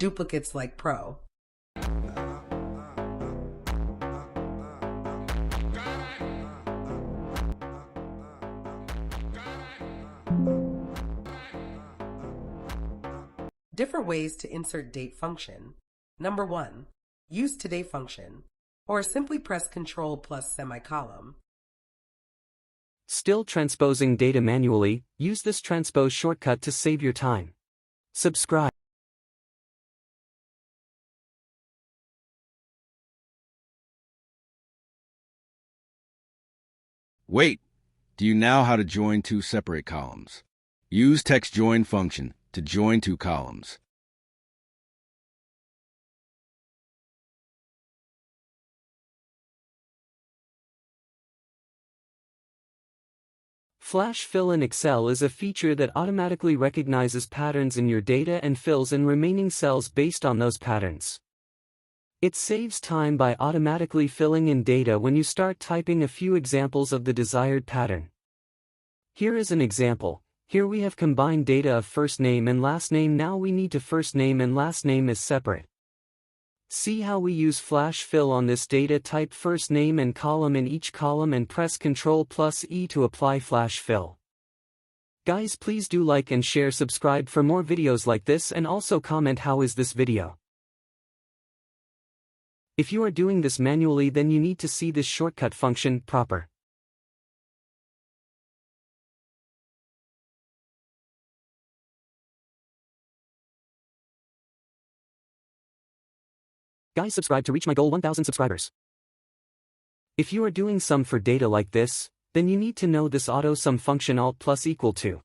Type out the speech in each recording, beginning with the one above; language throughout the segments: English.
duplicates like Pro. Different ways to insert date function. Number 1. Use today function, or simply press Ctrl plus semicolon. Still transposing data manually? Use this transpose shortcut to save your time. Subscribe. Wait! Do you know how to join two separate columns? Use text join function to join two columns. Flash Fill in Excel is a feature that automatically recognizes patterns in your data and fills in remaining cells based on those patterns. It saves time by automatically filling in data when you start typing a few examples of the desired pattern. Here is an example. Here we have combined data of first name and last name. Now we need to first name and last name is separate. See how we use Flash Fill on this data. Type first name and column in each column and press Ctrl plus E to apply Flash Fill. Guys, please do like and share, subscribe for more videos like this, and also comment how is this video. If you are doing this manually, then you need to see this shortcut function proper. Guys, subscribe to reach my goal 1,000 subscribers. If you are doing sum for data like this, then you need to know this auto sum function alt plus equal to.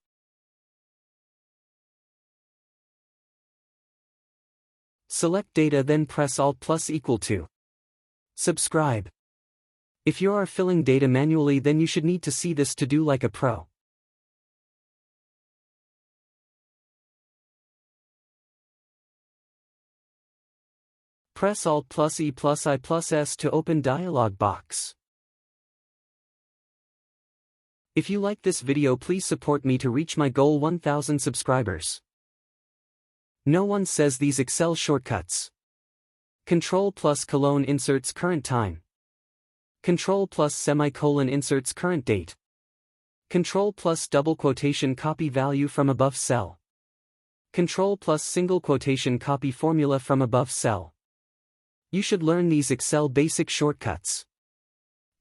Select data, then press alt plus equal to. Subscribe. If you are filling data manually, then you should need to see this to do like a pro. Press alt plus E plus I plus S to open dialog box. If you like this video, please support me to reach my goal 1,000 subscribers. No one says these Excel shortcuts. Ctrl plus colon inserts current time. Ctrl plus semicolon inserts current date. Ctrl plus double quotation copy value from above cell. Ctrl plus single quotation copy formula from above cell. You should learn these Excel basic shortcuts.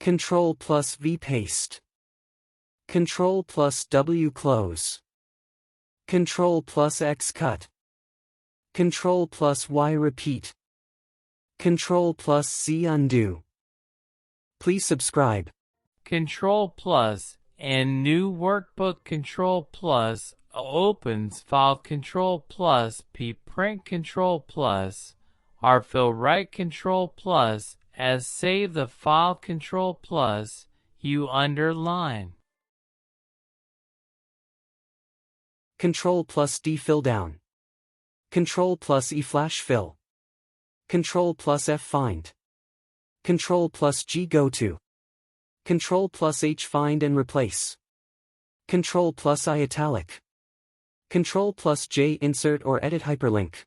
Ctrl plus V paste. Ctrl plus W close. Ctrl plus X cut. Ctrl plus Y repeat. Ctrl plus Z undo. Please subscribe. Control plus and new workbook. Control plus opens file. Control plus P print. Control plus R fill right. Control plus as save the file. Control plus U underline. Control plus D fill down. Control plus E flash fill. Control plus F find. Control plus G go to. Control plus H find and replace. Control plus I italic. Control plus J insert or edit hyperlink.